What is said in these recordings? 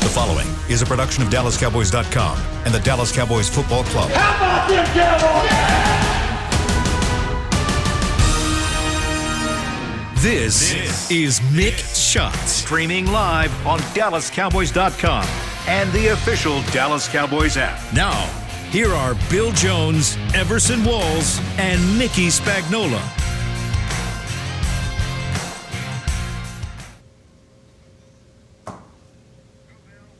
The following is a production of DallasCowboys.com and the Dallas Cowboys Football Club. How about them Cowboys? This is Mick Shots, streaming live on DallasCowboys.com and the official Dallas Cowboys app. Now, here are Bill Jones, Everson Walls, and Mickey Spagnola.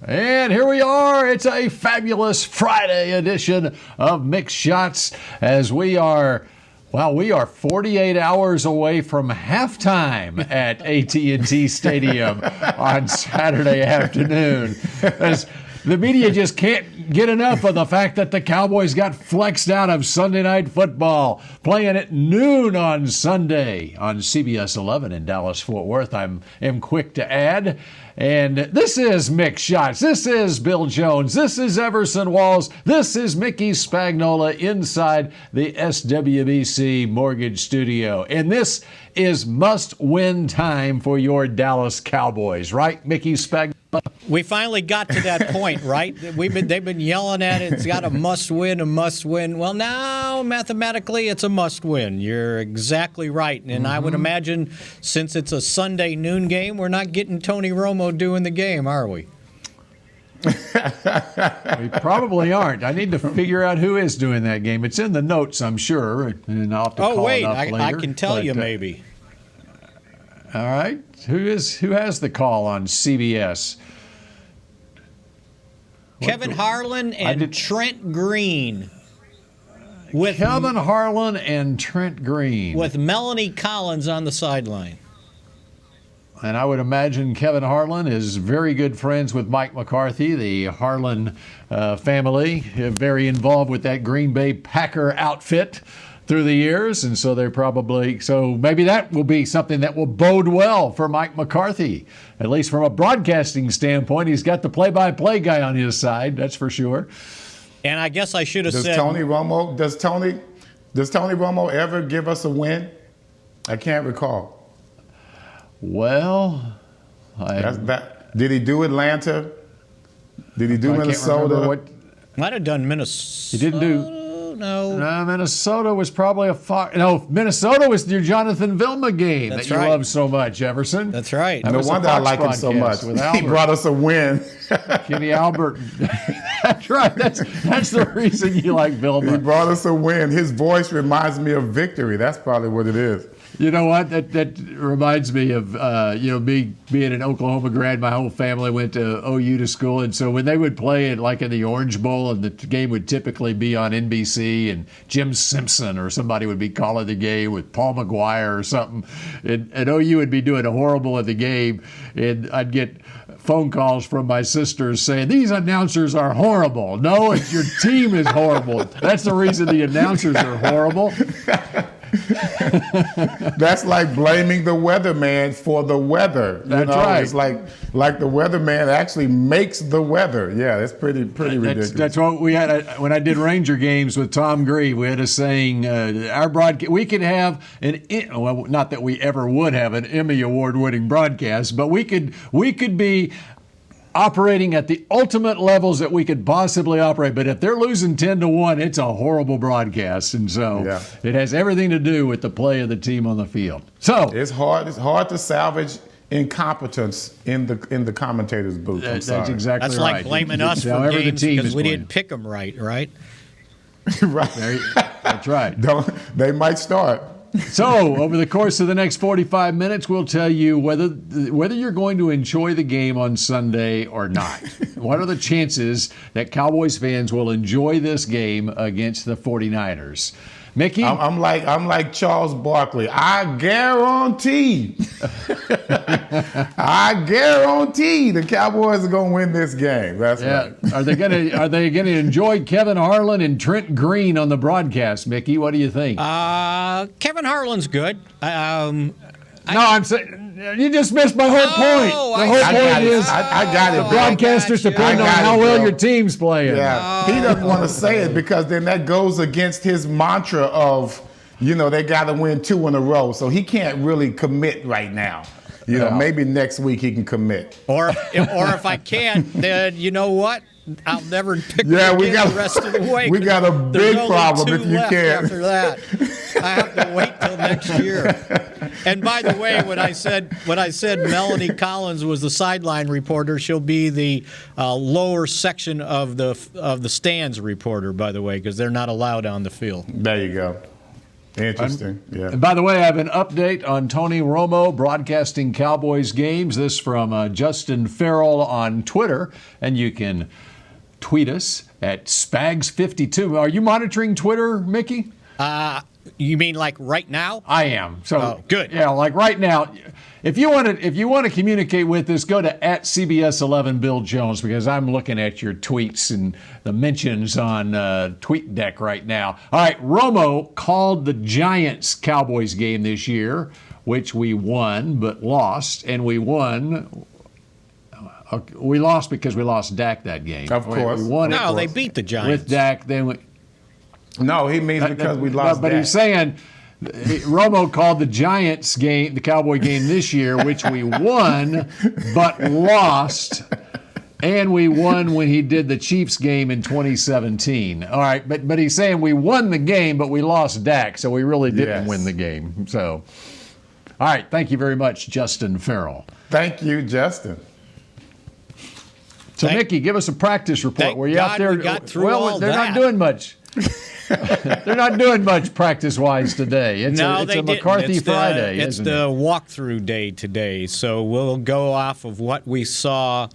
And here we are. It's a fabulous Friday edition of Mick Shots as we are 48 hours away from halftime at AT&T Stadium on Saturday afternoon. As the media just can't get enough of the fact that the Cowboys got flexed out of Sunday Night Football, playing at noon on Sunday on CBS 11 in Dallas-Fort Worth. I am quick to add. And this is Mick Shots. This is Bill Jones. This is Everson Walls. This is Mickey Spagnola inside the SWBC Mortgage Studio. And this is must-win time for your Dallas Cowboys, right, Mickey Spagnola? We finally got to that point, right? They've been yelling at it. It's got a must-win, a must-win. Well, now, mathematically, it's a must-win. You're exactly right. And I would imagine, since it's a Sunday noon game, we're not getting Tony Romo doing the game, are we? We probably aren't. I need to figure out who is doing that game. It's in the notes, I'm sure. And I'll have to call it up later. I can tell you maybe. All right. Who has the call on CBS? Kevin Harlan and Trent Green. Kevin Harlan and Trent Green. With Melanie Collins on the sideline. And I would imagine Kevin Harlan is very good friends with Mike McCarthy, the Harlan family, very involved with that Green Bay Packer outfit through the years, and so maybe that will be something that will bode well for Mike McCarthy, at least from a broadcasting standpoint. He's got the play-by-play guy on his side, that's for sure. And I guess I should have said, Does Tony Romo ever give us a win? I can't recall. Well, did he do Atlanta? Did he do Minnesota? Might have done Minnesota. He didn't do. No, Minnesota was probably Minnesota was your Jonathan Vilma game that you love so much, Everson. That's right. No wonder I like him so much. He brought us a win. Kenny Albert. That's right. That's the reason you like Vilma. He brought us a win. His voice reminds me of victory. That's probably what it is. You know what? That reminds me of me being an Oklahoma grad. My whole family went to OU to school, and so when they would play it like in the Orange Bowl, and the game would typically be on NBC, and Jim Simpson or somebody would be calling the game with Paul McGuire or something, and OU would be doing horrible at the game, and I'd get phone calls from my sisters saying, these announcers are horrible. No, it's your team is horrible. That's the reason the announcers are horrible. That's like blaming the weatherman for the weather. That's right. It's like the weatherman actually makes the weather. Yeah, that's pretty ridiculous. That's what we had when I did Ranger games with Tom Grieve. We had a saying: our broadcast. We could have not that we ever would have an Emmy award-winning broadcast, but we could be operating at the ultimate levels that we could possibly operate. But if they're losing 10-1, it's a horrible broadcast. And so It has everything to do with the play of the team on the field. So it's hard to salvage incompetence in the commentator's booth. That's exactly That's right. like blaming us for games because we didn't pick them right? Right. That's right. They might start. So, over the course of the next 45 minutes, we'll tell you whether you're going to enjoy the game on Sunday or not. What are the chances that Cowboys fans will enjoy this game against the 49ers? Mickey? I'm like Charles Barkley. I guarantee the Cowboys are going to win this game. That's right. Are they going to enjoy Kevin Harlan and Trent Green on the broadcast, Mickey? What do you think? Kevin Harlan's good. I'm saying you just missed my whole point. The whole point is I got it. The broadcasters depend on how well your team's playing. Yeah, he doesn't want to say it because then that goes against his mantra of, they got to win 2 in a row. So he can't really commit right now. maybe next week he can commit. Or if I can't, then you know what? I'll never pick the rest of the way. We got a big problem if you can't. After that, I have to wait till next year. And by the way, when I said Melanie Collins was the sideline reporter, she'll be the lower section of the stands reporter. By the way, because they're not allowed on the field. There you go. Interesting. Yeah. And by the way, I have an update on Tony Romo broadcasting Cowboys games. This from Justin Farrell on Twitter, and you can tweet us at Spags52. Are you monitoring Twitter, Mickey? You mean like right now? I am. So good. Yeah, like right now. If you want to communicate with us, go to @CBS11 Bill Jones, because I'm looking at your tweets and the mentions on TweetDeck right now. All right, Romo called the Giants Cowboys game this year, which we won but lost, and we won. We lost because we lost Dak that game. Of course. We won no, they beat the Giants with Dak. Then we. No, he means because we lost. But Dak. he's saying. Romo called the Giants game, the Cowboy game this year, which we won but lost, and we won when he did the Chiefs game in 2017. All right, but he's saying we won the game, but we lost Dak, so we really didn't win the game. So, all right, thank you very much, Justin Farrell. Thank you, Justin. So, Mickey, give us a practice report. Were you out there? We got through all they're that. not doing much. They're not doing much practice-wise today. It's a McCarthy Friday, It's isn't it? the walkthrough day today, so we'll go off of what we saw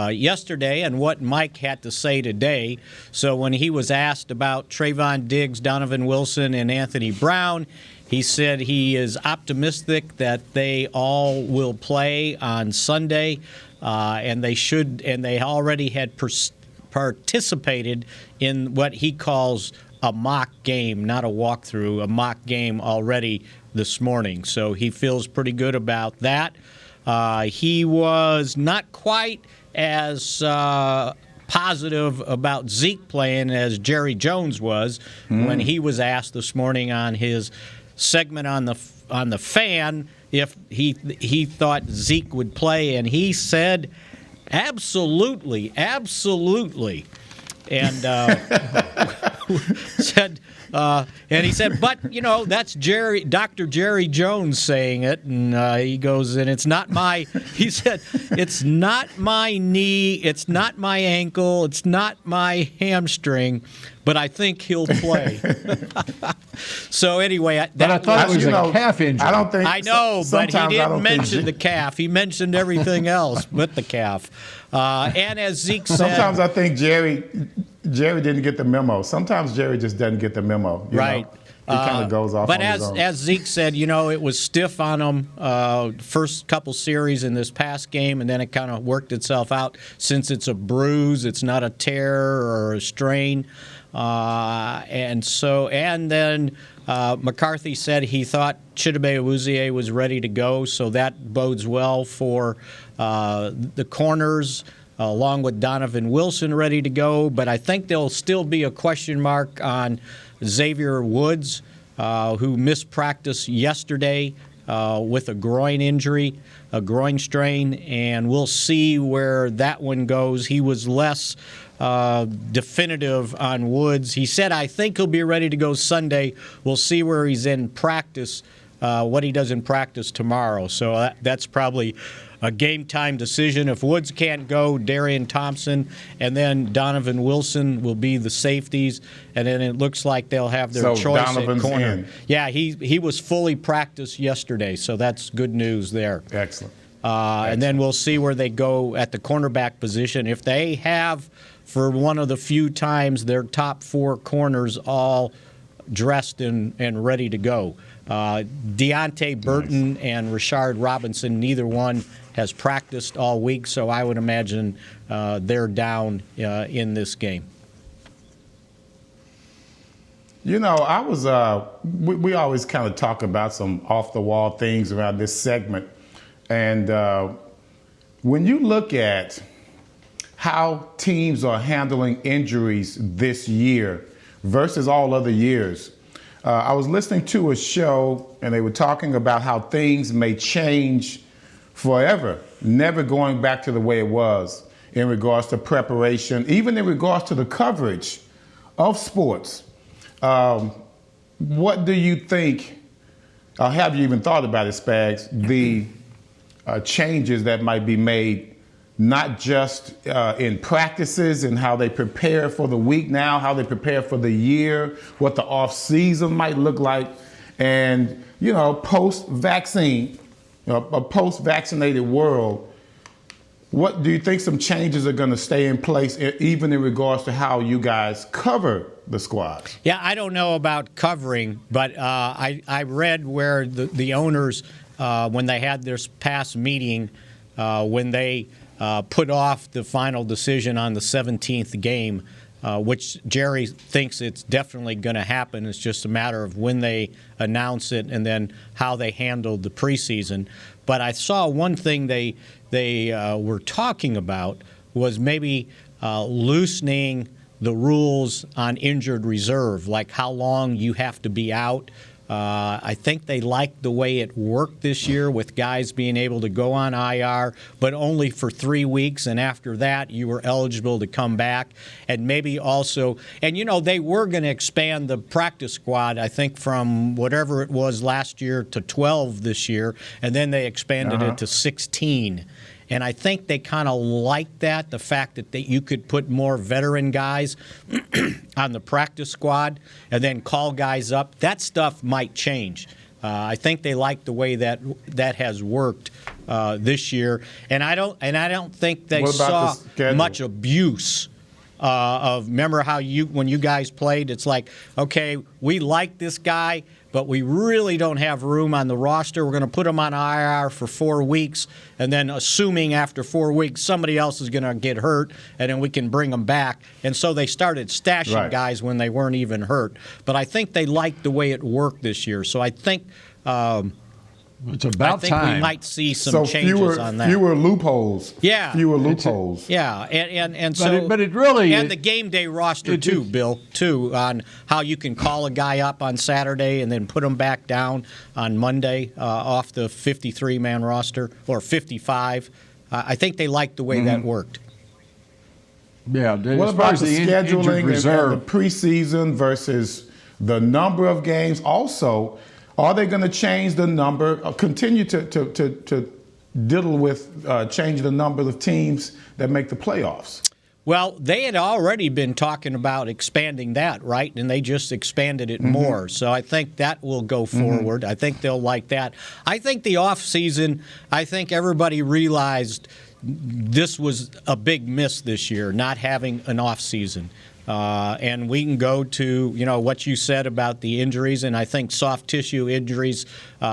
yesterday and what Mike had to say today. So when he was asked about Trayvon Diggs, Donovan Wilson, and Anthony Brown, he said he is optimistic that they all will play on Sunday, and they should, and they already had participated in what he calls a mock game, not a walkthrough, a mock game already this morning. So he feels pretty good about that. He was not quite as positive about Zeke playing as Jerry Jones was when he was asked this morning on his segment on the Fan if he thought Zeke would play, and he said, absolutely. And said, and he said, but that's Dr. Jerry Jones saying it, and he goes, and it's not my. He said, it's not my knee, it's not my ankle, it's not my hamstring, but I think he'll play. So anyway, but I thought it was a calf injury. I don't think. I know, but he didn't mention the calf. He mentioned everything else but the calf. And as Zeke said, sometimes I think Jerry didn't get the memo. Sometimes Jerry just doesn't get the memo. Right. He kind of goes off. But on his own. as Zeke said, it was stiff on him first couple series in this past game, and then it kind of worked itself out. Since it's a bruise, it's not a tear or a strain. And then McCarthy said he thought Chidobe Awuzie was ready to go, so that bodes well for the corners, along with Donovan Wilson ready to go. But I think there'll still be a question mark on Xavier Woods, who missed practice yesterday with a groin injury, a groin strain, and we'll see where that one goes. He was less definitive on Woods. He said, I think he'll be ready to go Sunday. We'll see where he's in practice, what he does in practice tomorrow. So that's probably a game-time decision. If Woods can't go, Darian Thompson and then Donovan Wilson will be the safeties, and then it looks like they'll have their choice Donovan's at corner. in. Yeah, he was fully practiced yesterday, so that's good news there. Excellent. And then we'll see where they go at the cornerback position. If they have, for one of the few times, their top four corners all dressed and ready to go. Deontay Burton and Rashard Robinson, neither one has practiced all week, so I would imagine they're down in this game. I was we always kind of talk about some off-the-wall things around this segment. And when you look at how teams are handling injuries this year versus all other years, I was listening to a show and they were talking about how things may change forever, never going back to the way it was in regards to preparation, even in regards to the coverage of sports. What do you think, or have you even thought about it, Spags, the changes that might be made, not just in practices and how they prepare for the week now, how they prepare for the year, what the off season might look like, and, post-vaccine, a post-vaccinated world, what do you think some changes are going to stay in place, even in regards to how you guys cover the squads? Yeah, I don't know about covering, but I read where the owners, when they had their past meeting, when they put off the final decision on the 17th game, which Jerry thinks it's definitely going to happen. It's just a matter of when they announce it and then how they handled the preseason. But I saw one thing they were talking about was maybe loosening the rules on injured reserve, like how long you have to be out. I think they liked the way it worked this year with guys being able to go on IR, but only for 3 weeks, and after that you were eligible to come back. And maybe also, and they were going to expand the practice squad, I think, from whatever it was last year to 12 this year, and then they expanded it to 16. And I think they kind of liked that, the fact that you could put more veteran guys on the practice squad and then call guys up. That stuff might change. I think they like the way that has worked this year, and I don't think they saw much abuse. Remember how when you guys played, it's like, okay, we like this guy, but we really don't have room on the roster. We're going to put him on IR for 4 weeks, and then assuming after 4 weeks somebody else is going to get hurt, and then we can bring them back. And so they started stashing guys when they weren't even hurt. But I think they liked the way it worked this year. So I think it's about time. We might see some changes on that. Fewer loopholes. Yeah. Fewer loopholes. Yeah, and so. But it really. And the game day roster too, Bill, on how you can call a guy up on Saturday and then put him back down on Monday off the 53-man roster or 55. I think they liked the way that worked. Yeah. What about the scheduling and the preseason versus the number of games? Also, are they going to change the number, continue to diddle with changing the number of teams that make the playoffs? Well, they had already been talking about expanding that, right? And they just expanded it more. So I think that will go forward. I think they'll like that. I think the offseason, I think everybody realized this was a big miss this year, not having an offseason. And we can go to, what you said about the injuries, and I think soft tissue injuries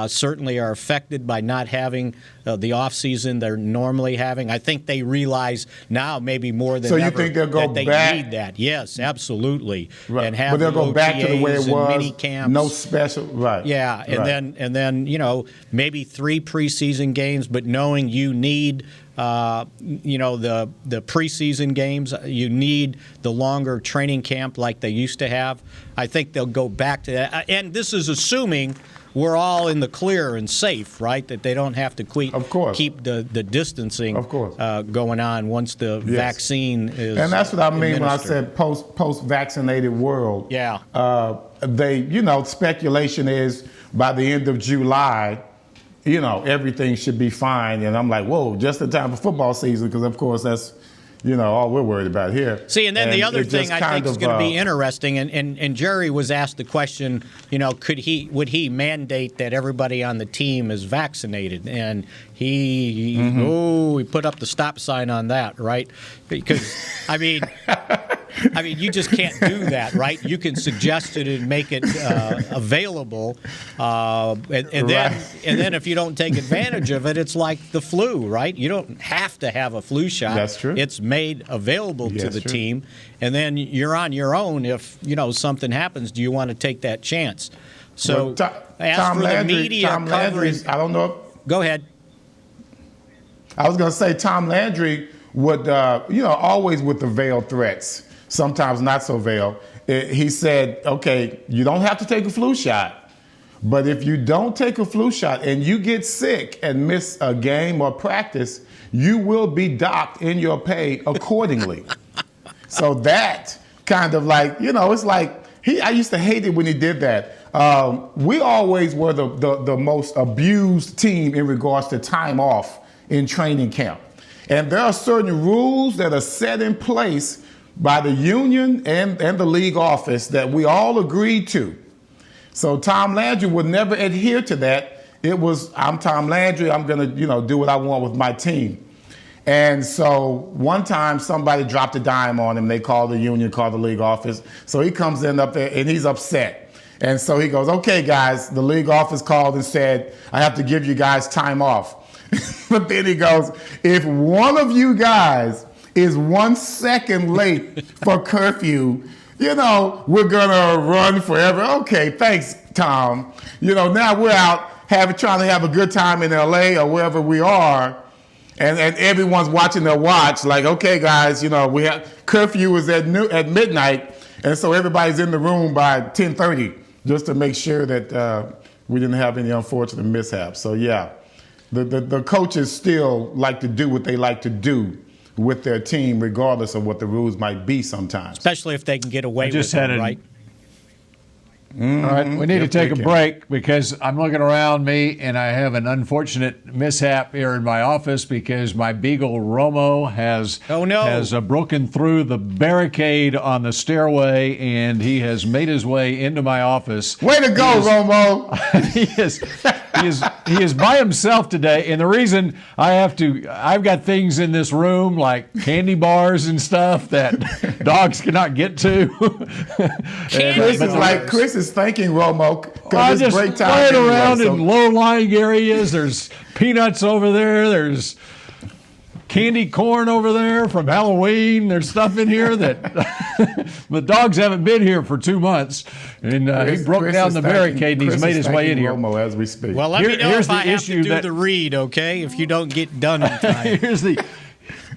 certainly are affected by not having the offseason they're normally having. I think they realize now maybe more than ever think they'll go that they back? need that. Yes, absolutely. Right. And have but they'll go back to the way it was. Mini camps. No special, right. Yeah, and then maybe 3 preseason games, but knowing you need the preseason games, you need the longer training camp like they used to have. I think they'll go back to that. And this is assuming we're all in the clear and safe, right? That they don't have to keep the distancing going on once the vaccine is And that's what I mean when I administered. said post-vaccinated world. Yeah. Speculation is by the end of July, everything should be fine. And I'm like, whoa, just in time for football season, because of course that's, all we're worried about here. See, and then the other thing I think is going to be interesting, and Jerry was asked the question, would he mandate that everybody on the team is vaccinated? And he put up the stop sign on that, right? Because, I mean, you just can't do that, right? You can suggest it and make it available, and then if you don't take advantage of it, it's like the flu, right? You don't have to have a flu shot. That's true. It's made available to the team, and then you're on your own if something happens. Do you want to take that chance? So, Tom Landry, coverage, I don't know. Go ahead. I was going to say Tom Landry would, always with the veiled threats, sometimes not so veiled. He said, okay, you don't have to take a flu shot, But if you don't take a flu shot and you get sick and miss a game or practice, you will be docked in your pay accordingly. So that kind of like, it's like, I used to hate it when he did that. We always were the most abused team in regards to time off in training camp. And there are certain rules that are set in place by the union and the league office that we all agreed to. So Tom Landry would never adhere to that. It was, I'm Tom Landry, I'm gonna, do what I want with my team. And so one time somebody dropped a dime on him. They called the union, called the league office. So he comes in up there and he's upset. And so he goes, okay, guys, the league office called and said, I have to give you guys time off. But then he goes, if one of you guys is 1 second late for curfew, we're gonna run forever. Okay, thanks, Tom. Now we're out trying to have a good time in LA or wherever we are. And everyone's watching their watch, like, okay, guys, we have curfew is at midnight, and so everybody's in the room by 10:30 just to make sure that we didn't have any unfortunate mishaps. So yeah, the coaches still like to do what they like to do with their team, regardless of what the rules might be sometimes. Especially if they can get away with it, right? Mm-hmm. All right, we need to take a break because I'm looking around me and I have an unfortunate mishap here in my office because my beagle Romo has broken through the barricade on the stairway and he has made his way into my office. Way to go, Romo! He is by himself today, and the reason I've got things in this room like candy bars and stuff that dogs cannot get to. Chris is thanking Romo because it's break time. I just lay around in low-lying areas. There's peanuts over there. There's candy corn over there from Halloween. There's stuff in here that the dogs haven't been here for 2 months. And he broke down the barricade and he's made his way in here. Romo as we speak. Well, let me know if I have to do the read, okay? If you don't get done in time.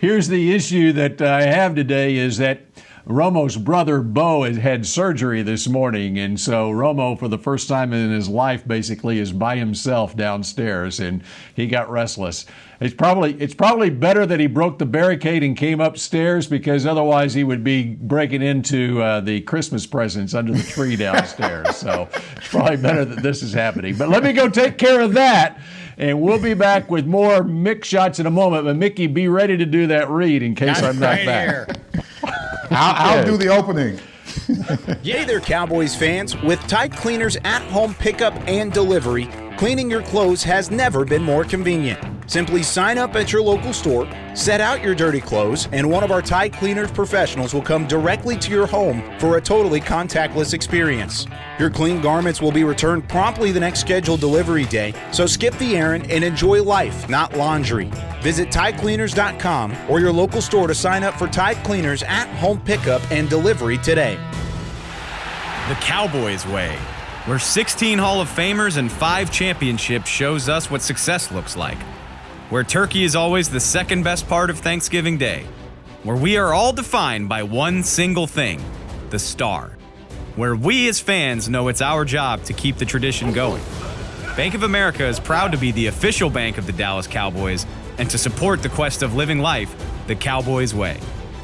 Here's the issue that I have today is that Romo's brother, Bo, had surgery this morning, and so Romo, for the first time in his life, basically is by himself downstairs, and he got restless. It's probably better that he broke the barricade and came upstairs because otherwise he would be breaking into the Christmas presents under the tree downstairs. So it's probably better that this is happening. But let me go take care of that, and we'll be back with more Mick shots in a moment. But Mickey, be ready to do that read in case I'm not back. Here. I'll do the opening. Hey there, Cowboys fans. With Tide Cleaners at-home pickup and delivery, cleaning your clothes has never been more convenient. Simply sign up at your local store, set out your dirty clothes, and one of our Tide Cleaners professionals will come directly to your home for a totally contactless experience. Your clean garments will be returned promptly the next scheduled delivery day, so skip the errand and enjoy life, not laundry. Visit TideCleaners.com or your local store to sign up for Tide Cleaners at-home pickup and delivery today. The Cowboys way, where 16 Hall of Famers and 5 championships shows us what success looks like. Where turkey is always the second best part of Thanksgiving Day. Where we are all defined by one single thing, the star. Where we as fans know it's our job to keep the tradition going. Bank of America is proud to be the official bank of the Dallas Cowboys and to support the quest of living life the Cowboys way.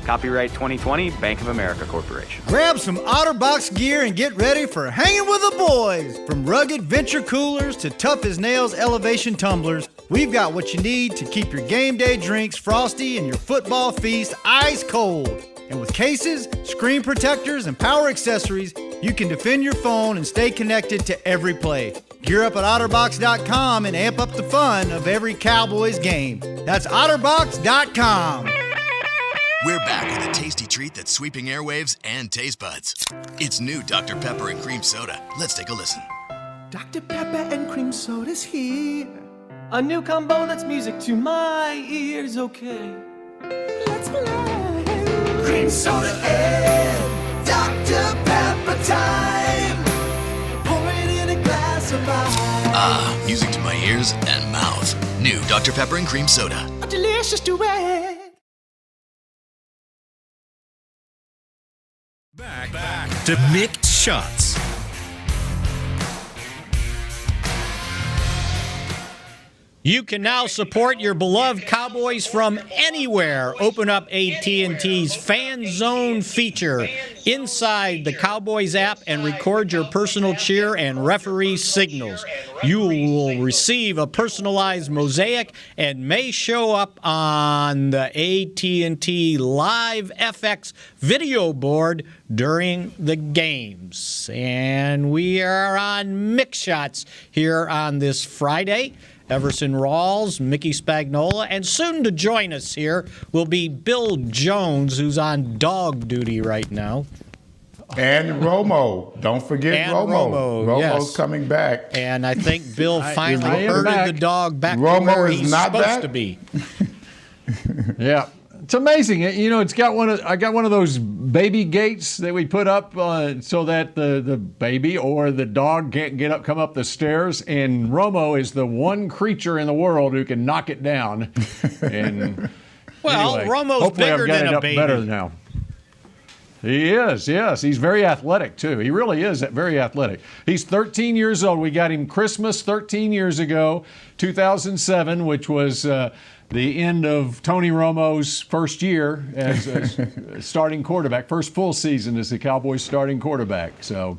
Copyright 2020, Bank of America Corporation. Grab some OtterBox gear and get ready for hanging with the boys. From rugged venture coolers to tough as nails elevation tumblers, we've got what you need to keep your game day drinks frosty and your football feast ice cold. And with cases, screen protectors, and power accessories, you can defend your phone and stay connected to every play. Gear up at OtterBox.com and amp up the fun of every Cowboys game. That's OtterBox.com. We're back with a tasty treat that's sweeping airwaves and taste buds. It's new Dr. Pepper and Cream Soda. Let's take a listen. Dr. Pepper and Cream Soda's here. A new combo that's music to my ears, okay. Let's play. Cream Soda and Dr. Pepper time. Pour it in a glass of ice. Ah, music to my ears and mouth. New Dr. Pepper and Cream Soda. A delicious duet. Back to Mick Shots. You can now support your beloved Cowboys from anywhere. Open up AT&T's Fan Zone feature inside the Cowboys app and record your personal cheer and referee signals. You will receive a personalized mosaic and may show up on the AT&T Live FX video board during the games. And we are on Mick Shots here on this Friday. Everson Rawls, Mickey Spagnola, and soon to join us here will be Bill Jones, who's on dog duty right now. And Romo. Don't forget Romo. Romo's yes. coming back. And I think Bill finally herded the dog back Romo to where is he's not supposed back? to be. Yeah. It's amazing. You know, I got one of those baby gates that we put up so that the baby or the dog can't come up the stairs. And Romo is the one creature in the world who can knock it down. And well, anyway, Romo's bigger than a baby. Better now. He is, yes. He's very athletic, too. He really is very athletic. He's 13 years old. We got him Christmas 13 years ago, 2007, which was the end of Tony Romo's first year as a starting quarterback, first full season as the Cowboys starting quarterback. So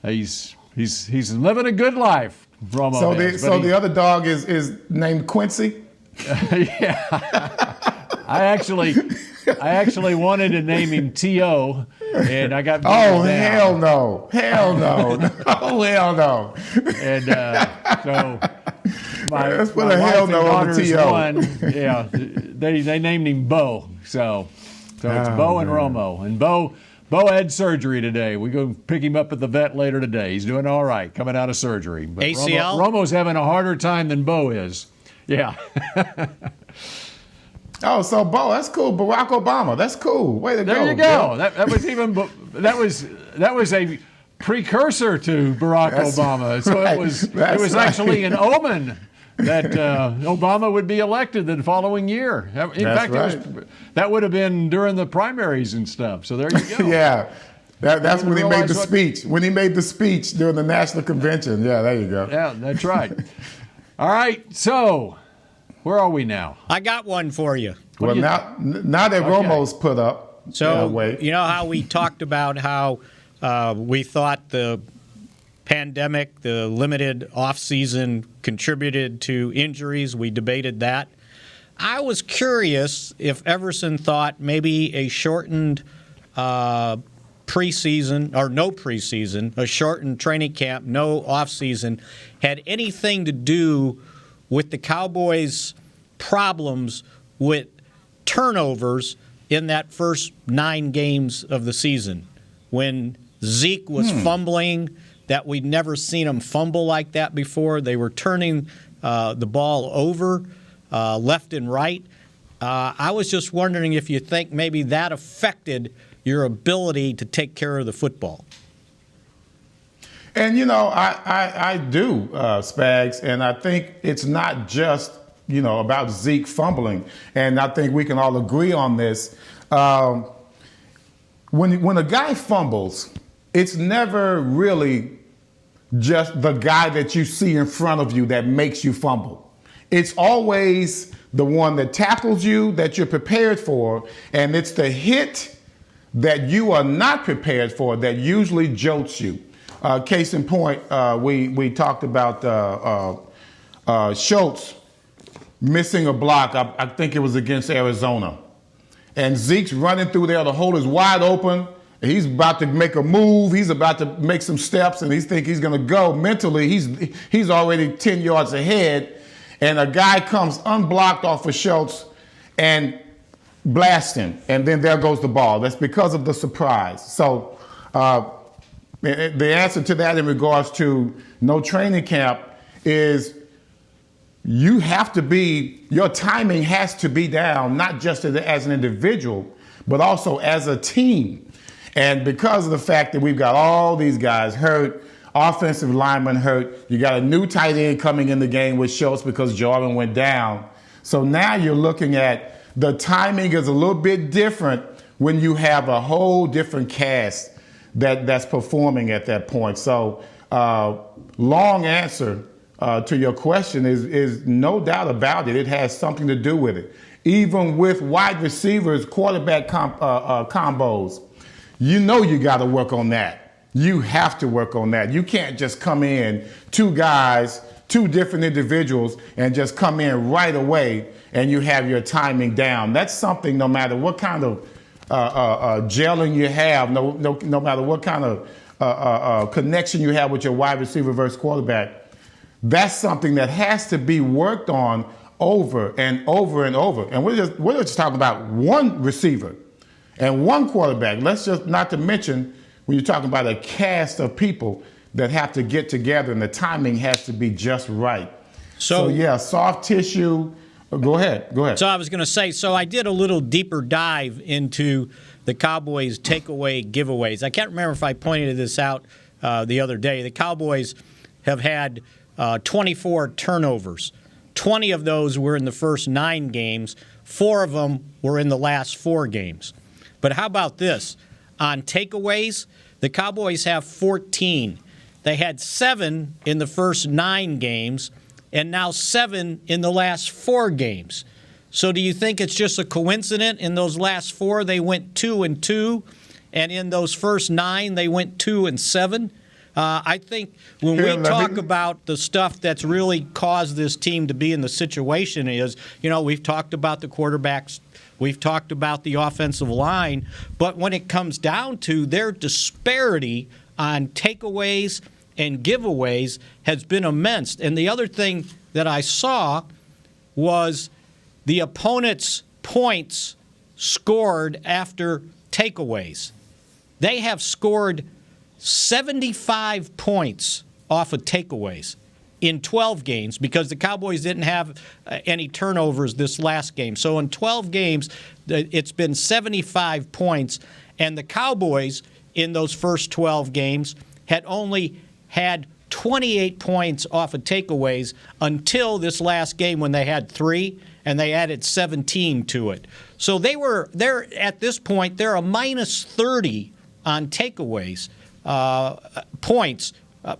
he's living a good life, Romo. So the other dog is named Quincy? Yeah. I actually wanted to name him T.O., and I got oh, down. hell no. Hell no. Oh, hell no. And so let's put a hell no on the T.O. Yeah, they named him Bo. So it's Bo and Romo. And Bo had surgery today. We go pick him up at the vet later today. He's doing all right, coming out of surgery. But ACL? Romo's having a harder time than Bo is. Yeah. Oh, so Bo, that's cool. Barack Obama, that's cool. Way to go. There you go. That was a precursor to Barack Obama. So right. it was actually an omen that Obama would be elected the following year. In fact, that would have been during the primaries and stuff. So there you go. Yeah. That's when he made the speech. When he made the speech during the national convention. Yeah, there you go. Yeah, that's right. All right, so where are we now? I got one for you. Well, now that Romo's put up. So, you know how we talked about how we thought the pandemic, the limited offseason contributed to injuries. We debated that. I was curious if Everson thought maybe a shortened preseason or no preseason, a shortened training camp, no offseason, had anything to do with the Cowboys' problems with turnovers in that first 9 games of the season. When Zeke was fumbling, that we'd never seen him fumble like that before. They were turning the ball over left and right. I was just wondering if you think maybe that affected your ability to take care of the football. And, you know, I do, Spags, and I think it's not just, you know, about Zeke fumbling. And I think we can all agree on this. When a guy fumbles, it's never really just the guy that you see in front of you that makes you fumble. It's always the one that tackles you that you're prepared for, and it's the hit that you are not prepared for that usually jolts you. Case in point, we talked about Schultz missing a block. I think it was against Arizona. And Zeke's running through there. The hole is wide open. He's about to make a move. He's about to make some steps, and he thinks he's going to go. Mentally, he's already 10 yards ahead. And a guy comes unblocked off of Schultz and blasts him. And then there goes the ball. That's because of the surprise. So the answer to that in regards to no training camp is your timing has to be down, not just as an individual, but also as a team. And because of the fact that we've got all these guys hurt, offensive linemen hurt, you got a new tight end coming in the game with Schultz because Jordan went down. So now you're looking at the timing is a little bit different when you have a whole different cast that's performing at that point. So long answer to your question is no doubt about it. It has something to do with it. Even with wide receivers, quarterback combos, you got to work on that. You have to work on that. You can't just come in, two guys, two different individuals, and just come in right away and you have your timing down. That's something no matter what kind of gelling you have, no matter what kind of connection you have with your wide receiver versus quarterback, that's something that has to be worked on over and over and over. And we're just talking about one receiver and one quarterback. Let's just not to mention when you're talking about a cast of people that have to get together and the timing has to be just right. So yeah, soft tissue. Go ahead. So I was going to say, I did a little deeper dive into the Cowboys' takeaway giveaways. I can't remember if I pointed this out the other day. The Cowboys have had 24 turnovers. 20 of those were in the first 9 games. 4 of them were in the last 4 games. But how about this? On takeaways, the Cowboys have 14. They had 7 in the first 9 games, and now 7 in the last 4 games. So do you think it's just a coincidence? In those last 4, they went 2-2, and in those first 9, they went 2-7? I think when we talk about the stuff that's really caused this team to be in the situation is, we've talked about the quarterbacks, we've talked about the offensive line, but when it comes down to their disparity on takeaways and giveaways has been immense. And the other thing that I saw was the opponent's points scored after takeaways. They have scored 75 points off of takeaways in 12 games because the Cowboys didn't have any turnovers this last game. So in 12 games, it's been 75 points, and the Cowboys in those first 12 games had only had 28 points off of takeaways until this last game when they had 3, and they added 17 to it. So they're at this point, they're a minus 30 on takeaways. Points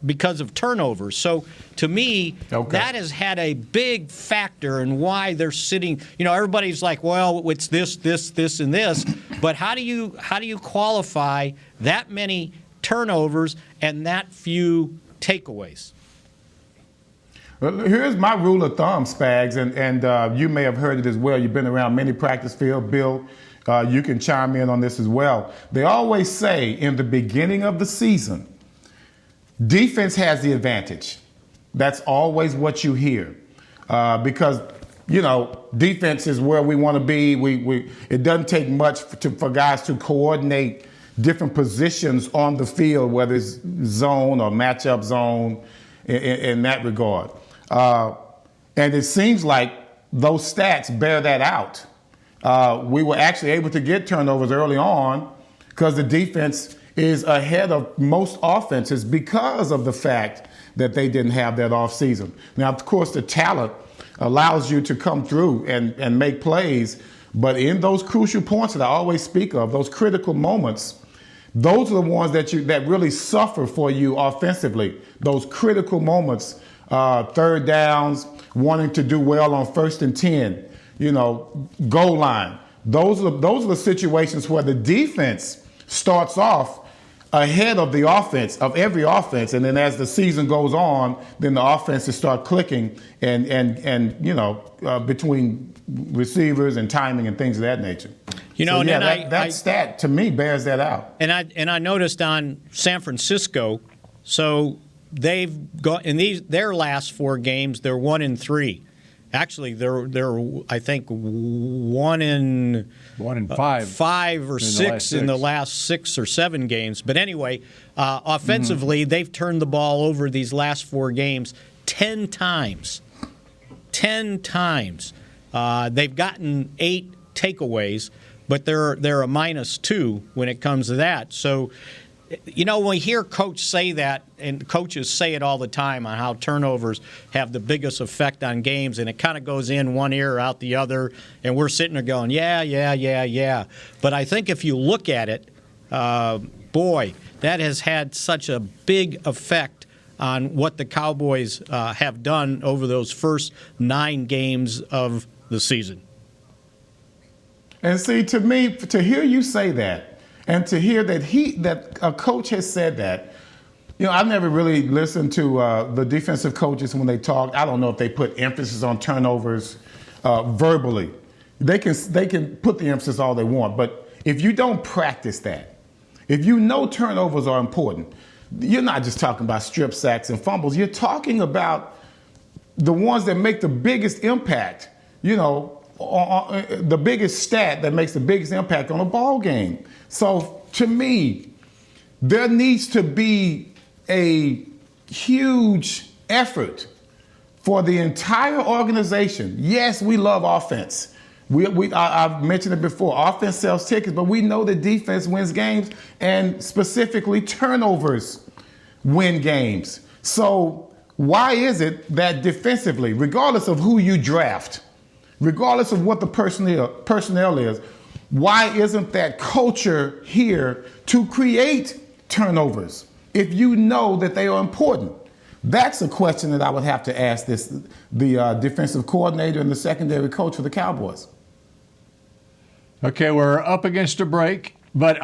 because of turnovers. So to me, that has had a big factor in why they're sitting. Everybody's like, well, it's this, and this. But how do you qualify that many turnovers and that few takeaways? Well, here's my rule of thumb, Spags, and you may have heard it as well. You've been around many practice fields, Bill. You can chime in on this as well. They always say in the beginning of the season, defense has the advantage. That's always what you hear. Because, defense is where we want to be. It doesn't take much for guys to coordinate different positions on the field, whether it's zone or matchup zone in that regard. And it seems like those stats bear that out. We were actually able to get turnovers early on because the defense is ahead of most offenses because of the fact that they didn't have that offseason. Now, of course, the talent allows you to come through and make plays, but in those crucial points that I always speak of, those critical moments, those are the ones that really suffer for you offensively. Those critical moments, third downs, wanting to do well on 1st and 10. Goal line. Those are the situations where the defense starts off ahead of the offense, of every offense, and then as the season goes on, then the offenses start clicking and between receivers and timing and things of that nature. That stat to me bears that out. And I noticed on San Francisco, so they've got in their last 4 games, they're 1-3. Actually, they're I think 1 in 5 or 6 in the last 6 or 7 games. But anyway, offensively, they've turned the ball over these last 4 games 10 times. 10 times. They've gotten 8 takeaways, but they're a -2 when it comes to that. So, when we hear coach say that, and coaches say it all the time on how turnovers have the biggest effect on games, and it kind of goes in one ear, out the other, and we're sitting there going, yeah. But I think if you look at it, that has had such a big effect on what the Cowboys have done over those first 9 games of the season. And see, to me, to hear you say that, and to hear that a coach has said that, I've never really listened to the defensive coaches when they talk. I don't know if they put emphasis on turnovers verbally. They can put the emphasis all they want, but if you don't practice that, if you know turnovers are important, you're not just talking about strip sacks and fumbles. You're talking about the ones that make the biggest impact, the biggest stat that makes the biggest impact on a ball game. So to me, there needs to be a huge effort for the entire organization. Yes, we love offense. I've mentioned it before. Offense sells tickets, but we know that defense wins games, and specifically turnovers win games. So why is it that defensively, regardless of who you draft, regardless of what the personnel is, why isn't that culture here to create turnovers if you know that they are important? That's a question that I would have to ask the defensive coordinator and the secondary coach for the Cowboys. Okay, we're up against a break, but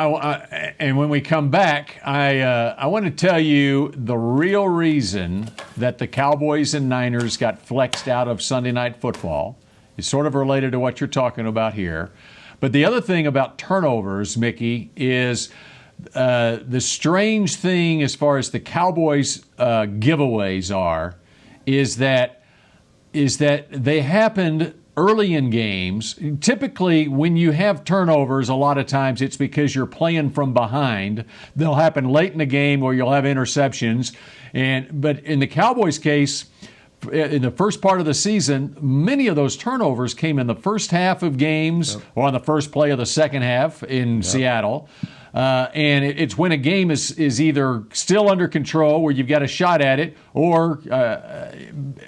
and when we come back, I want to tell you the real reason that the Cowboys and Niners got flexed out of Sunday Night Football. It's sort of related to what you're talking about here. But the other thing about turnovers, Mickey, is the strange thing as far as the Cowboys' giveaways is that they happened early in games. Typically, when you have turnovers, a lot of times it's because you're playing from behind. They'll happen late in the game where you'll have interceptions. But in the Cowboys' case, in the first part of the season, many of those turnovers came in the first half of games or on the first play of the second half in Seattle. And it's when a game is either still under control, where you've got a shot at it, or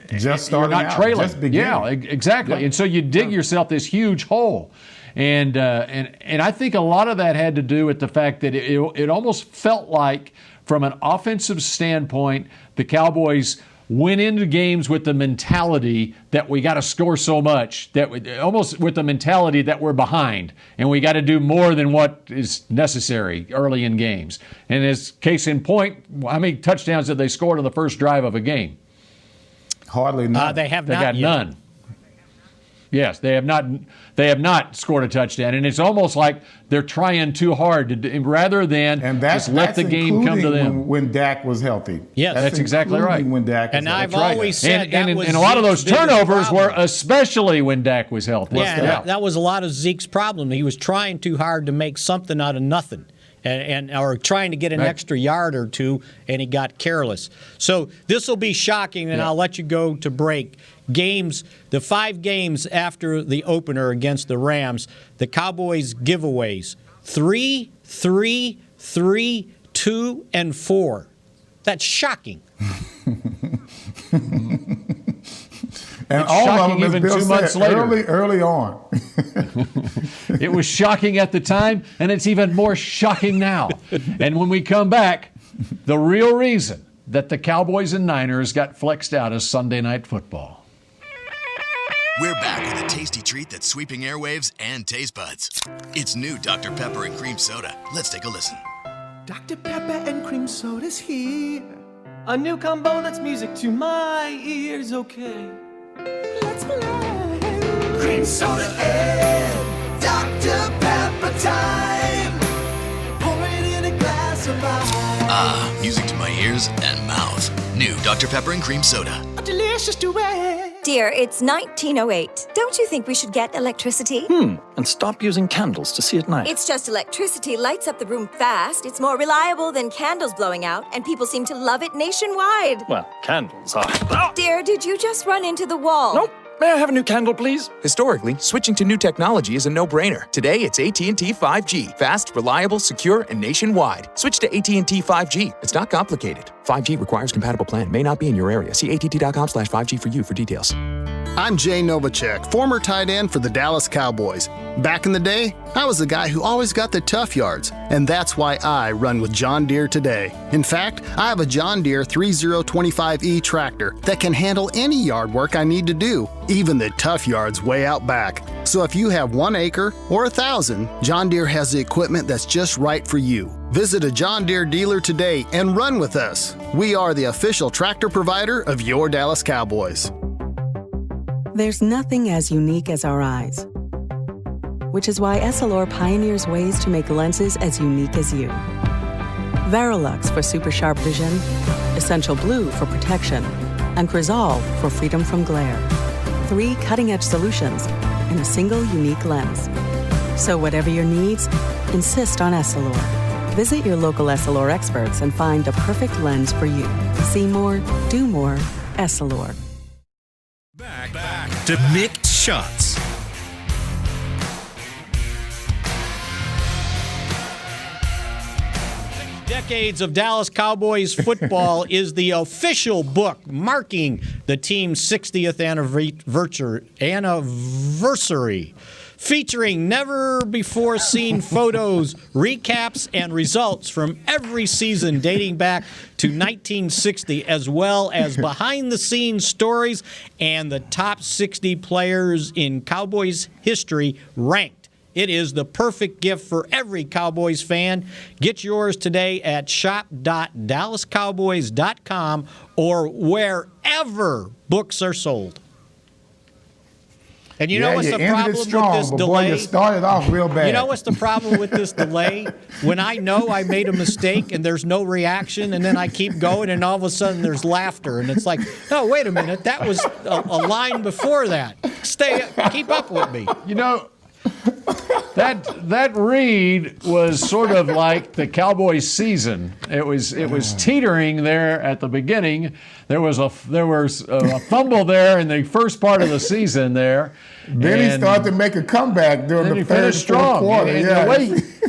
just starting you're not trailing. Just beginning. Yeah, exactly. Yep. And so you dig yourself this huge hole. And I think a lot of that had to do with the fact that it almost felt like, from an offensive standpoint, the Cowboys went into games with the mentality that we got to score so much, almost with the mentality that we're behind and we got to do more than what is necessary early in games. And as case in point, how many touchdowns did they score on the first drive of a game? Hardly none. They got none. Yes, they have not scored a touchdown, and it's almost like they're trying too hard rather than just let the game come to them. When Dak was healthy. Yes, that's exactly right. When Dak was and healthy. I've always said and a lot of those turnovers were especially when Dak was healthy. Yeah, that was a lot of Zeke's problem. He was trying too hard to make something out of nothing. Or trying to get an extra yard or two, and he got careless. So this will be shocking, and I'll let you go to break. The 5 games after the opener against the Rams, the Cowboys giveaways: 3, 3, 3, 2, and 4. That's shocking. And it's all shocking of them, even 2 months later. Early on. It was shocking at the time, and it's even more shocking now. And when we come back, the real reason that the Cowboys and Niners got flexed out of Sunday Night Football. We're back with a tasty treat that's sweeping airwaves and taste buds. It's new Dr. Pepper and Cream Soda. Let's take a listen. Dr. Pepper and Cream Soda's here. A new combo that's music to my ears, okay. Let's play. Cream Soda and Dr. Pepper time. Pour it in a glass of ice. Music to my ears and mouth. New Dr. Pepper and Cream Soda. A delicious duet. Dear, it's 1908. Don't you think we should get electricity? And stop using candles to see at night. It's just electricity lights up the room fast. It's more reliable than candles blowing out, and people seem to love it nationwide. Well, candles are... Dear, did you just run into the wall? Nope. May I have a new candle, please? Historically, switching to new technology is a no-brainer. Today, it's AT&T 5G. Fast, reliable, secure, and nationwide. Switch to AT&T 5G. It's not complicated. 5G requires compatible plan. May not be in your area. See att.com/5G for you for details. I'm Jay Novacek, former tight end for the Dallas Cowboys. Back in the day, I was the guy who always got the tough yards, and that's why I run with John Deere today. In fact, I have a John Deere 3025E tractor that can handle any yard work I need to do, even the tough yards way out back. So if you have 1 acre or 1,000, John Deere has the equipment that's just right for you. Visit a John Deere dealer today and run with us. We are the official tractor provider of your Dallas Cowboys. There's nothing as unique as our eyes, which is why Essilor pioneers ways to make lenses as unique as you. Verilux for super sharp vision, Essential Blue for protection, and Crizal for freedom from glare. 3 cutting-edge solutions in a single unique lens. So whatever your needs, insist on Essilor. Visit your local Essilor experts and find the perfect lens for you. See more, do more, Essilor. Back to Mick Shots. Decades of Dallas Cowboys football is the official book marking the team's 60th anniversary, featuring never-before-seen photos, recaps, and results from every season dating back to 1960, as well as behind-the-scenes stories and the top 60 players in Cowboys history ranked. It is the perfect gift for every Cowboys fan. Get yours today at shop.dallascowboys.com or wherever books are sold. And you know what's the problem with this delay? Boy, you started off real bad. You know what's the problem with this delay? When I know I made a mistake and there's no reaction, and then I keep going, and all of a sudden there's laughter, and it's like, oh, wait a minute, that was a line before that. Keep up with me. You know, that read was sort of like the Cowboys season. It was teetering there at the beginning. There was a fumble there in the first part of the season there. Then he started to make a comeback during the third quarter.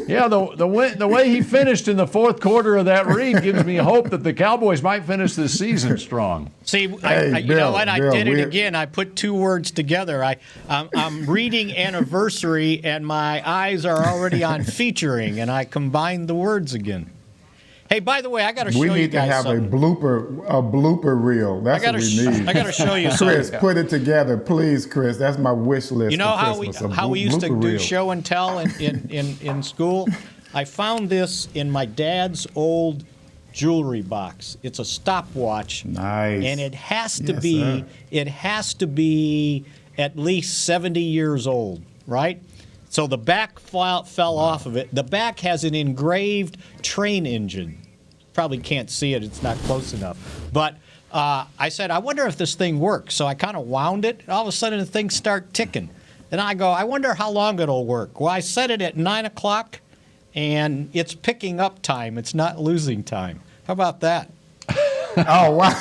The way he finished in the fourth quarter of that read gives me hope that the Cowboys might finish this season strong. See, you know what? I did it again. I put 2 words together. I'm reading anniversary, and my eyes are already on featuring, and I combined the words again. Hey, by the way, I got to show you guys something. We need to have a blooper reel. That's what we need. I got to show you something. Chris, put it together, please, Chris. That's my wish list. You know for how we used to do show and tell in school? I found this in my dad's old jewelry box. It's a stopwatch. Nice. And it has to be at least 70 years old, right? So the back fell off of it. The back has an engraved train engine. Probably can't see it. It's not close enough. But I said, I wonder if this thing works. So I kind of wound it. All of a sudden, the things start ticking. Then I go, I wonder how long it'll work. Well, I set it at 9 o'clock, and it's picking up time. It's not losing time. How about that? Oh, wow.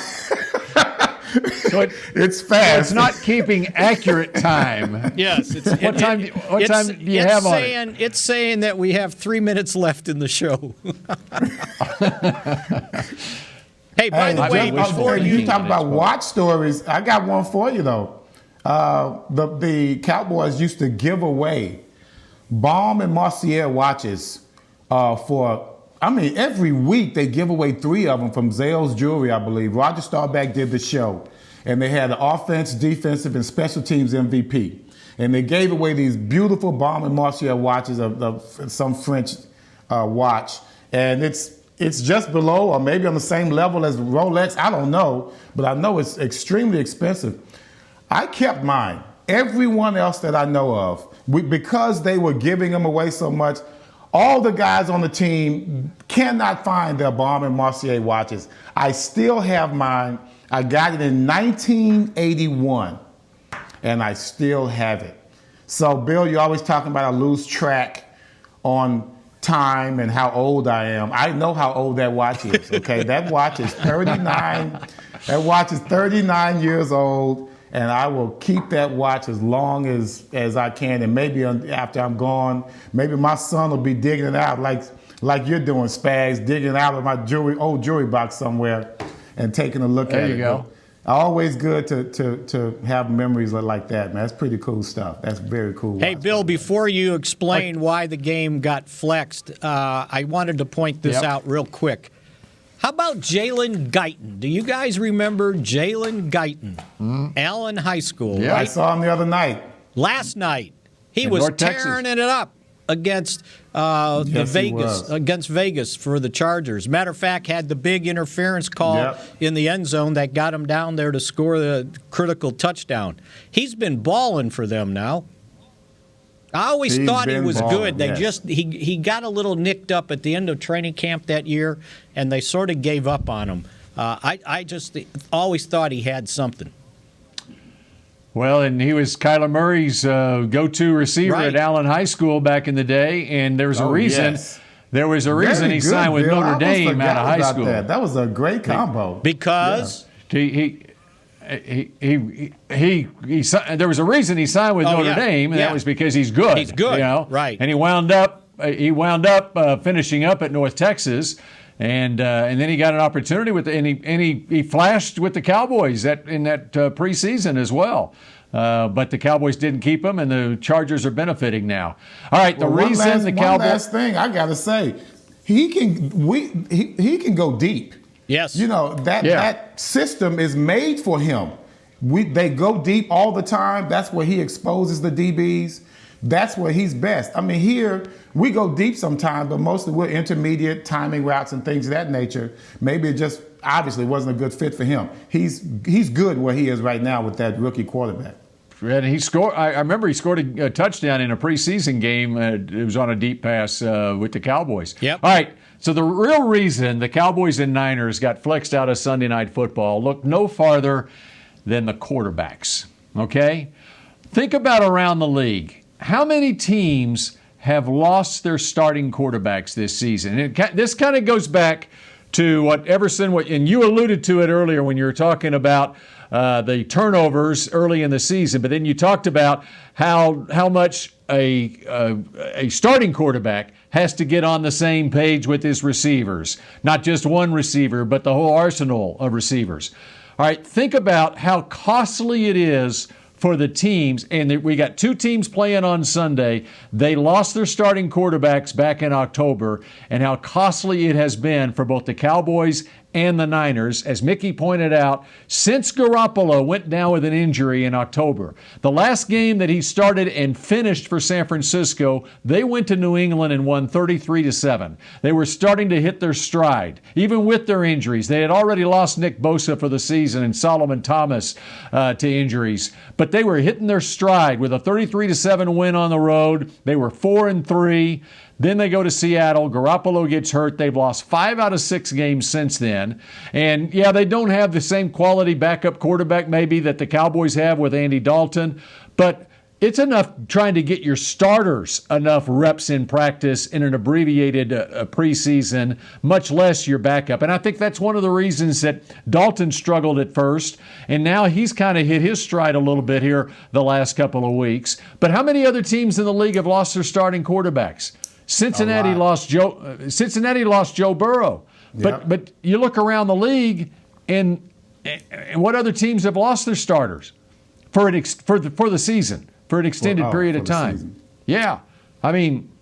So it's fast. So it's not keeping accurate time. Yes. What time do you have on it? It's saying that we have 3 minutes left in the show. Hey, by the way, before you talk about watch stories, I got one for you, though. The Cowboys used to give away Baum and Mercier watches every week they give away 3 of them from Zales Jewelry, I believe. Roger Staubach did the show, and they had the offense, defensive, and special teams MVP. And they gave away these beautiful Baum and Mercier watches of some French watch. And it's just below or maybe on the same level as Rolex. I don't know, but I know it's extremely expensive. I kept mine. Everyone else that I know of, because they were giving them away so much, all the guys on the team cannot find their Baum and Mercier watches. I still have mine. I got it in 1981, and I still have it. So, Bill, you're always talking about I lose track on time and how old I am. I know how old that watch is, okay? That watch is 39. That watch is 39 years old, and I will keep that watch as long as I can. And maybe after I'm gone, maybe my son will be digging it out like you're doing, Spags, digging it out of my old jewelry box somewhere and taking a look at it. There you go. Always good to have memories like that, man. That's pretty cool stuff. That's very cool. Hey, Bill, before you explain why the game got flexed, I wanted to point this out real quick. How about Jalen Guyton? Do you guys remember Jalen Guyton? Allen High School, Yeah, right? I saw him the other night. Last night, he In was North tearing Texas. it up against against Vegas for the Chargers. Matter of fact, had the big interference call in the end zone that got him down there to score the critical touchdown. He's been balling for them now. I always thought he was good. They he got a little nicked up at the end of training camp that year, and they sort of gave up on him. I just always thought he had something. Well, and he was Kyler Murray's go-to receiver at Allen High School back in the day, and there was a reason. Yes. There was a reason he signed with Notre Dame out of high school. That was a great combo. Because there was a reason he signed with Notre Dame, and that was because he's good. He's good, right? And he wound up finishing up at North Texas. And then he got an opportunity and he flashed with the Cowboys in that preseason as well. But the Cowboys didn't keep him, and the Chargers are benefiting now. All right, One last thing I gotta say, he can go deep. Yes, you know that system is made for him. They go deep all the time. That's where he exposes the DBs. That's where he's best. I mean, here we go deep sometimes, but mostly we're intermediate timing routes and things of that nature. Maybe it just obviously wasn't a good fit for him. He's good where he is right now with that rookie quarterback. And he scored. I remember he scored a touchdown in a preseason game. It was on a deep pass with the Cowboys. Yep. All right. So the real reason the Cowboys and Niners got flexed out of Sunday Night Football looked no farther than the quarterbacks. Okay? Think about around the league. How many teams have lost their starting quarterbacks this season? And this kind of goes back to what Everson, and you alluded to it earlier when you were talking about the turnovers early in the season, but then you talked about how much a starting quarterback has to get on the same page with his receivers. Not just one receiver, but the whole arsenal of receivers. All right, think about how costly it is for the teams, and we got two teams playing on Sunday. They lost their starting quarterbacks back in October, and how costly it has been for both the Cowboys and the Niners. As Mickey pointed out, since Garoppolo went down with an injury in October, the last game that he started and finished for San Francisco, they went to New England and won 33-7. They were starting to hit their stride, even with their injuries. They had already lost Nick Bosa for the season and Solomon Thomas to injuries, but they were hitting their stride with a 33-7 win on the road. They were 4-3. Then they go to Seattle. Garoppolo gets hurt. They've lost 5 out of 6 games since then. And, yeah, they don't have the same quality backup quarterback maybe that the Cowboys have with Andy Dalton. But it's enough trying to get your starters enough reps in practice in an abbreviated preseason, much less your backup. And I think that's one of the reasons that Dalton struggled at first. And now he's kind of hit his stride a little bit here the last couple of weeks. But how many other teams in the league have lost their starting quarterbacks? Cincinnati lost Joe Burrow, but you look around the league, and what other teams have lost their starters for the season for an extended period of time? Yeah, I mean,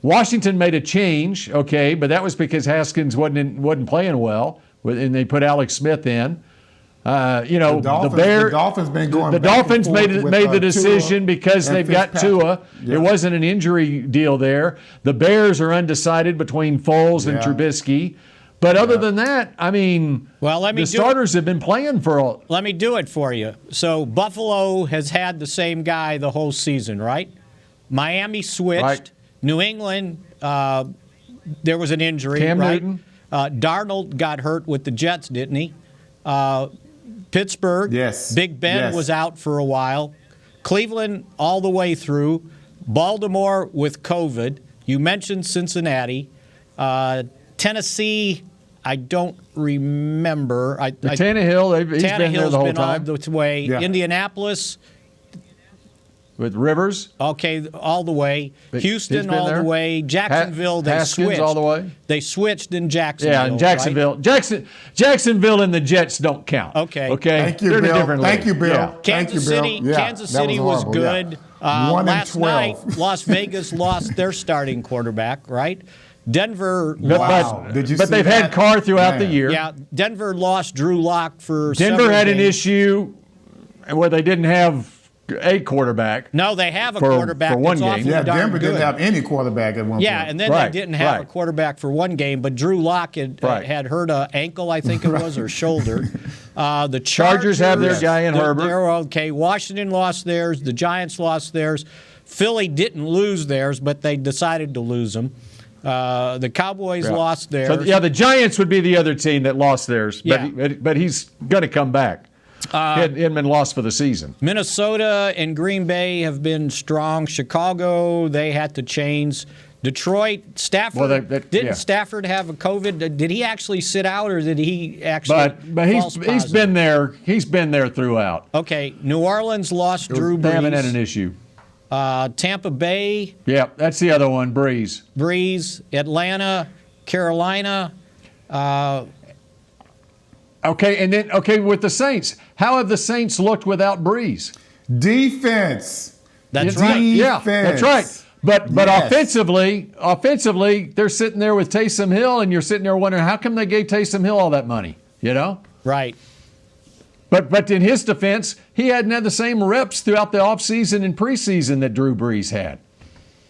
Washington made a change, okay, but that was because Haskins wasn't playing well, and they put Alex Smith in. The Dolphins been going. The Dolphins made the decision because they've got Tua. Yeah. It wasn't an injury deal there. The Bears are undecided between Foles and Trubisky. But other than that, I mean, the starters have been playing for all. Let me do it for you. So Buffalo has had the same guy the whole season, right? Miami switched. Right. New England, there was an injury. Cam right? Newton. Darnold got hurt with the Jets, didn't he? Pittsburgh, Big Ben was out for a while. Cleveland all the way through. Baltimore with COVID. You mentioned Cincinnati. Tennessee, I don't remember. Tannehill, he's been there the whole time. All the way. Yeah. Indianapolis. with Rivers. Okay, all the way. Houston been all there. the way. Jacksonville, they Haskins switched. all the way. They switched in Jacksonville. Yeah, in Jacksonville. Right? Jacksonville and the Jets don't count. Okay. Thank you, They're in a Bill. different Thank league. you, Bill. Yeah. Kansas City, Kansas City was horrible, good. Yeah. 1 and Last 12. night, Las Vegas lost their starting quarterback, right? Denver But Did you see they've that? had Carr throughout the Man. year. Yeah, Denver lost Drew Lock for Denver several had an games. issue where they didn't have a quarterback. No, they have a for quarterback one that's game. awfully Yeah, darn Denver good. didn't have any quarterback at one point. Yeah, and then Right, they didn't have a right. quarterback for one game, but Drew Lock had hurt an ankle, I think it was, or shoulder. The Chargers have their guy in Herbert. They're okay. Washington lost theirs. The Giants lost theirs. Philly didn't lose theirs, but they decided to lose them. The Cowboys lost theirs. So, the Giants would be the other team that lost theirs, Yeah. but he's going to come back. He hadn't been lost for the season. Minnesota and Green Bay have been strong. Chicago, they had to change. Detroit, Stafford. Well, didn't Stafford have a COVID? Did he actually sit out, or did he actually? But he's been there. He's been there throughout. Okay, New Orleans lost Drew Brees. They haven't had an issue. Tampa Bay. Yeah, that's the other one, Breeze. Atlanta, Carolina. Okay, with the Saints, how have the Saints looked without Breeze? Defense. That's right. Yeah, that's right. But offensively, they're sitting there with Taysom Hill, and you're sitting there wondering how come they gave Taysom Hill all that money. You know? Right. But in his defense, he hadn't had the same reps throughout the offseason and preseason that Drew Brees had.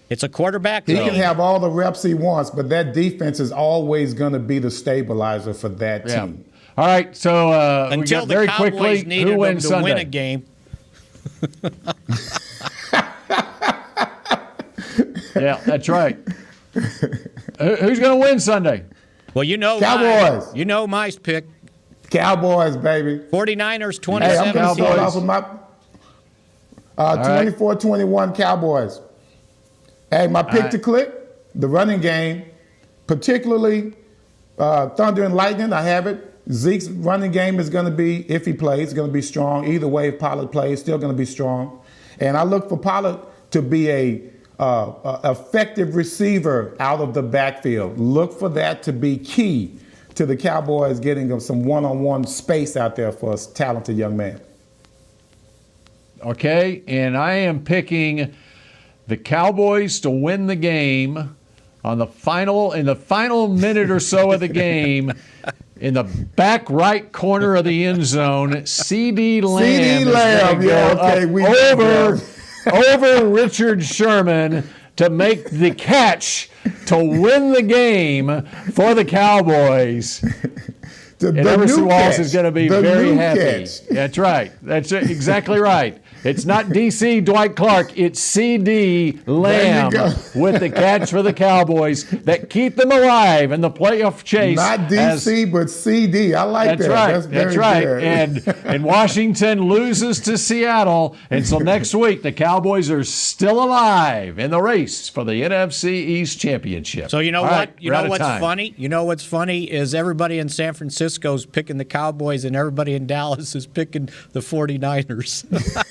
It's a quarterback. He can have all the reps he wants, but that defense is always going to be the stabilizer for that team. All right, so we Until got the very Cowboys quickly, needed who them wins to Sunday? win a game. Yeah, that's right. Who's going to win Sunday? Well, you know Cowboys. You know my pick. Cowboys, baby. 49ers, 27. Hey, I'm going to start Cowboys. off with my 24-21 Cowboys. Hey, my pick to click, the running game, particularly Thunder and Lightning, I have it. Zeke's running game is going to be, if he plays, going to be strong. Either way, if Pollard plays, still going to be strong. And I look for Pollard to be a effective receiver out of the backfield. Look for that to be key to the Cowboys getting some one-on-one space out there for a talented young man. Okay, and I am picking the Cowboys to win the game in the final minute or so of the game. In the back right corner of the end zone, C.D. Lamb over Richard Sherman to make the catch to win the game for the Cowboys. And Everson Walls is going to be very happy. That's right. That's exactly right. It's not D.C. Dwight Clark. It's C.D. Lamb with the catch for the Cowboys that keep them alive in the playoff chase. Not D.C., but C.D. I like that. That's right. And Washington loses to Seattle. And so next week, the Cowboys are still alive in the race for the NFC East Championship. So you know All what? right, You know what's funny? You know what's funny is everybody in San Francisco's picking the Cowboys and everybody in Dallas is picking the 49ers.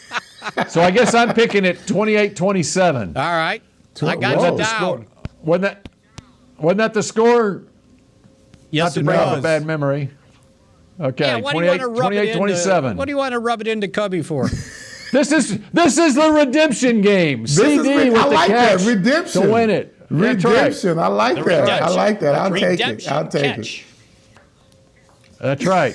So I guess I'm picking it 28-27. All right. I got you down. Wasn't that the score? Yes, Not to it bring up was. a bad memory. Okay, Yeah, what do you want to rub it 28-27. What do you want to rub it into Cubby for? This is the redemption game. CD with I the like catch that. Redemption. to win it. Redemption. I like The that. redemption. I like that. I'll take it. Redemption I'll take catch. it. That's right.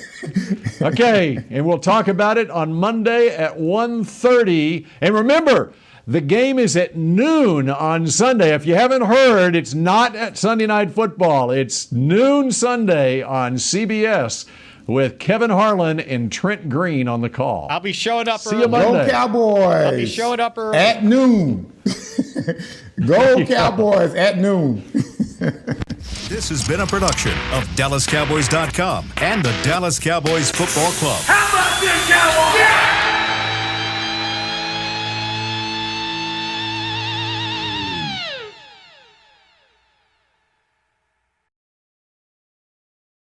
Okay, and we'll talk about it on Monday at 1:30. And remember, the game is at noon on Sunday. If you haven't heard, it's not at Sunday Night Football. It's noon Sunday on CBS with Kevin Harlan and Trent Green on the call. I'll be showing up See you early. Monday. Go Cowboys. I'll be showing up early. At noon. Go Cowboys at noon. This has been a production of DallasCowboys.com and the Dallas Cowboys Football Club. How about this?